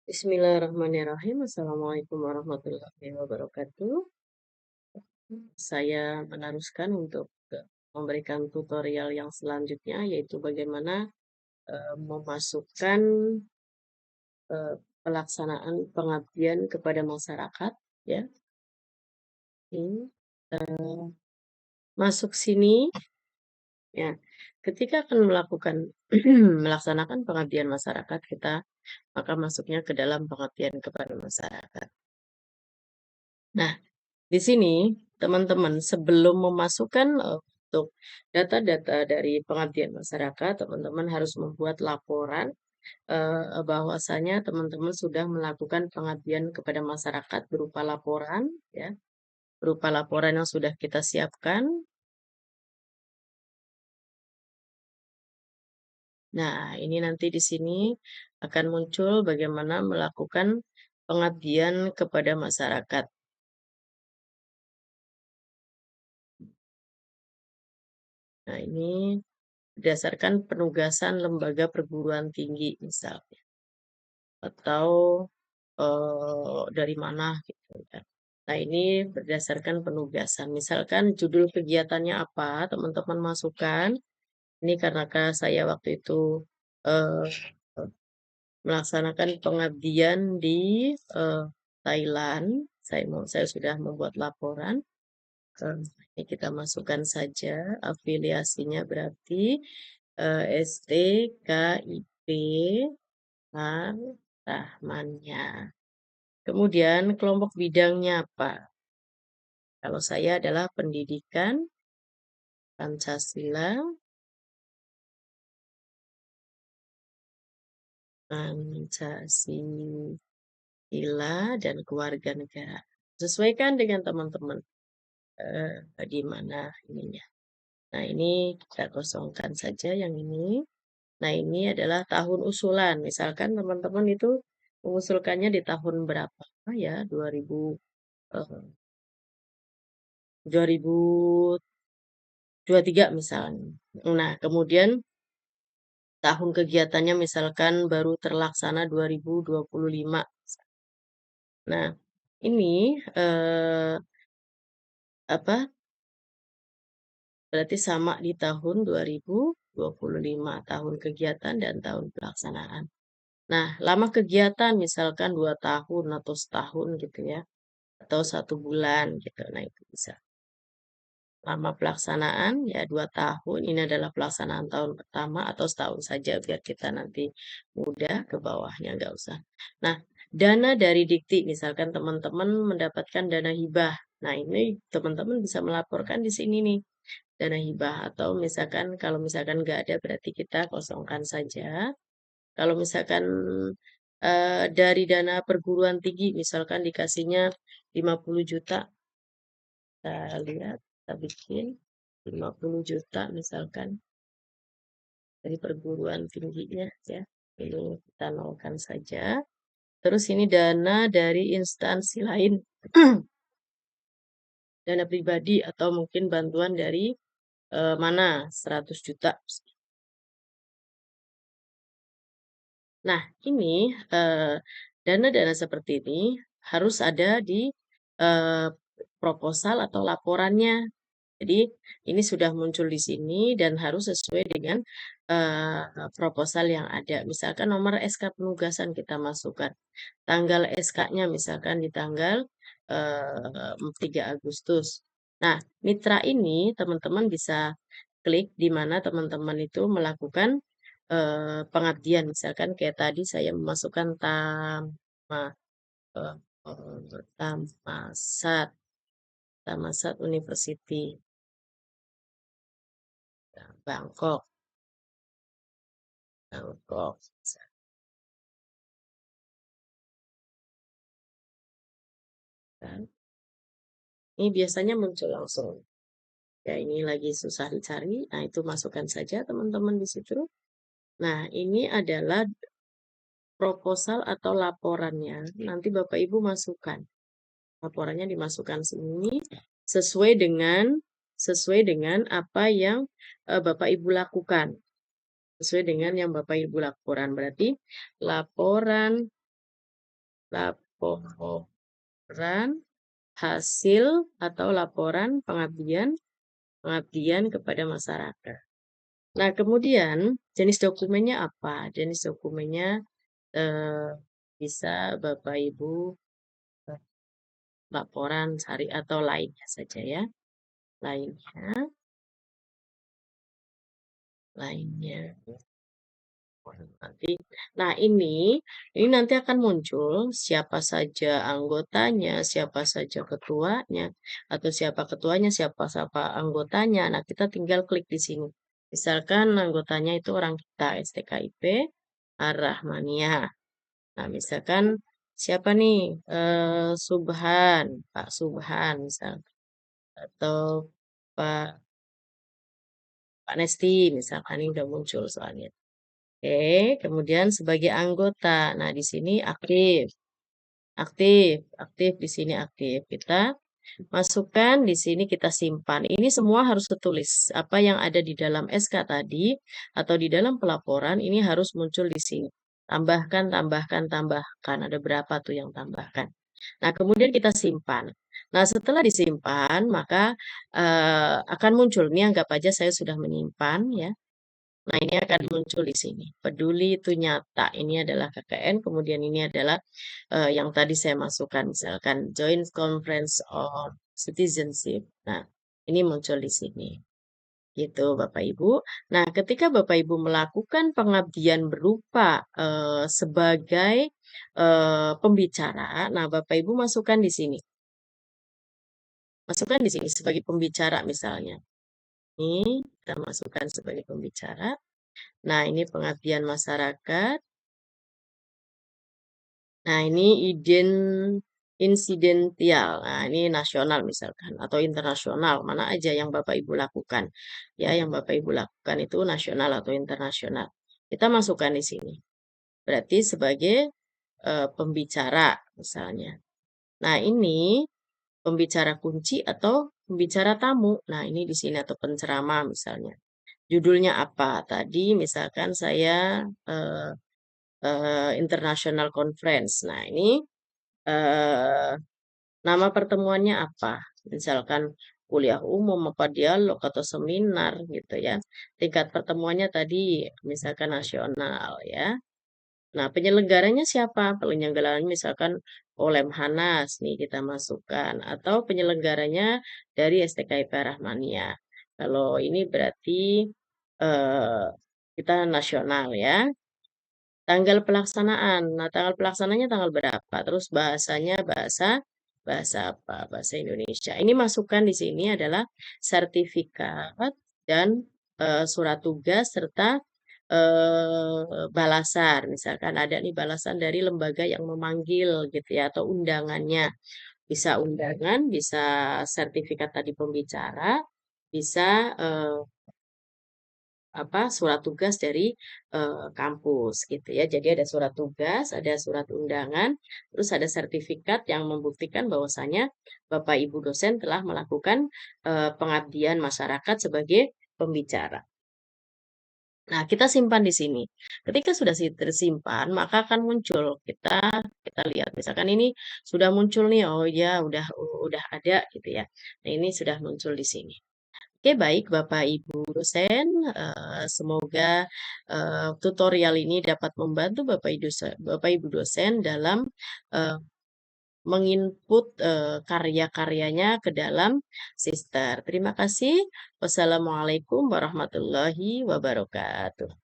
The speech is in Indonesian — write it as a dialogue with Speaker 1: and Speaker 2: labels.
Speaker 1: Bismillahirrahmanirrahim. Assalamualaikum warahmatullahi wabarakatuh. Saya meneruskan untuk memberikan tutorial yang selanjutnya, yaitu bagaimana memasukkan pelaksanaan pengabdian kepada masyarakat. Ya, ini masuk sini. Ya, ketika akan melakukan melaksanakan pengabdian masyarakat, kita maka masuknya ke dalam pengabdian kepada masyarakat. Nah, di sini, teman-teman, sebelum memasukkan untuk data-data dari pengabdian masyarakat, teman-teman harus membuat laporan bahwasanya teman-teman sudah melakukan pengabdian kepada masyarakat berupa laporan, ya, berupa laporan yang sudah kita siapkan. Nah, ini nanti di sini akan muncul bagaimana melakukan pengabdian kepada masyarakat. Nah, ini berdasarkan penugasan lembaga perguruan tinggi misalnya, atau dari mana gitu kan. Nah, ini berdasarkan penugasan. Misalkan judul kegiatannya apa, teman-teman masukkan. Ini karena saya waktu itu eh, melaksanakan pengabdian di Thailand. Saya sudah membuat laporan. Ini kita masukkan saja afiliasinya berarti STKIP Rahmannya. Kemudian kelompok bidangnya apa? Kalau saya adalah pendidikan, Pancasila, dan keluarga negara. Sesuaikan dengan teman-teman di mana ininya. Nah, ini kita kosongkan saja yang ini. Nah, ini adalah tahun usulan. Misalkan teman-teman itu mengusulkannya di tahun berapa? Ya, 2023 misalnya. Nah, kemudian tahun kegiatannya misalkan baru terlaksana 2025. Nah, ini berarti sama di tahun 2025, tahun kegiatan dan tahun pelaksanaan. Nah, lama kegiatan misalkan 2 tahun atau setahun gitu ya, atau 1 bulan gitu. Nah, itu bisa. Lama pelaksanaan ya 2 tahun, ini adalah pelaksanaan tahun pertama atau setahun saja biar kita nanti mudah ke bawahnya, nggak usah. Nah, dana dari Dikti, misalkan teman-teman mendapatkan dana hibah. Nah, ini teman-teman bisa melaporkan di sini nih, dana hibah. Atau misalkan kalau misalkan nggak ada berarti kita kosongkan saja. Kalau misalkan dari dana perguruan tinggi, misalkan dikasihnya 50 juta, kita lihat, kita bikin 50 juta misalkan dari perguruan tingginya ya. Ini kita nolkan saja. Terus ini dana dari instansi lain. Dana pribadi atau mungkin bantuan dari mana 100 juta. Nah, ini dana-dana seperti ini harus ada di proposal atau laporannya. Jadi ini sudah muncul di sini dan harus sesuai dengan proposal yang ada. Misalkan nomor SK penugasan kita masukkan. Tanggal SK-nya misalkan di tanggal 3 Agustus. Nah, mitra ini teman-teman bisa klik di mana teman-teman itu melakukan pengabdian. Misalkan kayak tadi saya memasukkan eh, Tamasat, Tamasat University, Bangkok, Bangkok. Kan. Ini biasanya muncul langsung. Ya, ini lagi susah dicari. Nah, itu masukkan saja teman-teman di situ. Nah, ini adalah proposal atau laporannya. Nanti Bapak Ibu masukkan. Laporannya dimasukkan sini sesuai dengan apa yang Bapak Ibu lakukan. sesuai dengan yang Bapak Ibu laporan. Berarti laporan laporan hasil atau laporan pengabdian kepada masyarakat. Nah, kemudian jenis dokumennya apa? Jenis dokumennya eh, bisa Bapak Ibu eh, laporan syariah atau lainnya saja ya. Lainnya, lainnya. Nanti, nah ini nanti akan muncul siapa saja anggotanya, siapa saja ketuanya, atau siapa ketuanya, siapa anggotanya. Nah, kita tinggal klik di sini. Misalkan anggotanya itu orang kita, STKIP, Ar-Rahmaniyah. Nah, misalkan siapa nih? Subhan, Pak Subhan misal, atau Pak Pak Nesti, misalkan ini udah muncul soalnya. Oke, kemudian sebagai anggota. Nah, di sini aktif, aktif di sini aktif. Kita masukkan di sini kita simpan. Ini semua harus tertulis. Apa yang ada di dalam SK tadi atau di dalam pelaporan ini harus muncul di sini. Tambahkan, tambahkan, tambahkan. Ada berapa tuh yang tambahkan. Nah, kemudian kita simpan. Nah, setelah disimpan, maka akan muncul. Ini anggap aja saya sudah menyimpan ya. Nah, ini akan muncul di sini. Peduli itu nyata. Ini adalah KKN, kemudian ini adalah yang tadi saya masukkan, misalkan Joint Conference on Citizenship. Nah, ini muncul di sini. Gitu, Bapak Ibu. Nah, ketika Bapak Ibu melakukan pengabdian berupa sebagai pembicara, nah Bapak Ibu masukkan di sini. Masukkan di sini sebagai pembicara misalnya. Ini kita masukkan sebagai pembicara. Nah, ini pengabdian masyarakat. Nah, ini insidensial. Nah, ini nasional misalkan atau internasional, mana aja yang Bapak Ibu lakukan. Ya, yang Bapak Ibu lakukan itu nasional atau internasional. Kita masukkan di sini. Berarti sebagai pembicara misalnya. Nah, ini pembicara kunci atau pembicara tamu. Nah, ini di sini atau penceramah misalnya. Judulnya apa? Tadi misalkan saya International Conference. Nah, ini eh, nama pertemuannya apa? Misalkan kuliah umum apa dialog atau seminar gitu ya. Tingkat pertemuannya tadi misalkan nasional ya. Nah, penyelenggaranya siapa? Penyelenggaranya misalkan Lemhanas nih kita masukkan atau penyelenggaranya dari STKIP Rahmania. Kalau ini berarti eh, kita nasional ya. Tanggal pelaksanaan. Nah, tanggal pelaksananya tanggal berapa? Terus bahasanya bahasa apa? Bahasa Indonesia. Ini masukkan di sini adalah sertifikat dan surat tugas serta balasan. Misalkan ada nih balasan dari lembaga yang memanggil gitu ya atau undangannya. Bisa undangan, bisa sertifikat tadi pembicara, bisa surat tugas dari kampus gitu ya. Jadi ada surat tugas, ada surat undangan, terus ada sertifikat yang membuktikan bahwasanya Bapak Ibu dosen telah melakukan pengabdian masyarakat sebagai pembicara. Nah, kita simpan di sini. Ketika sudah tersimpan, maka akan muncul. Kita lihat misalkan ini sudah muncul nih. Oh ya, udah ada gitu ya. Nah, ini sudah muncul di sini. Oke, baik Bapak Ibu dosen, semoga tutorial ini dapat membantu Bapak Ibu dosen dalam eh, menginput karya-karyanya ke dalam Sister. Terima kasih. Wassalamualaikum warahmatullahi wabarakatuh.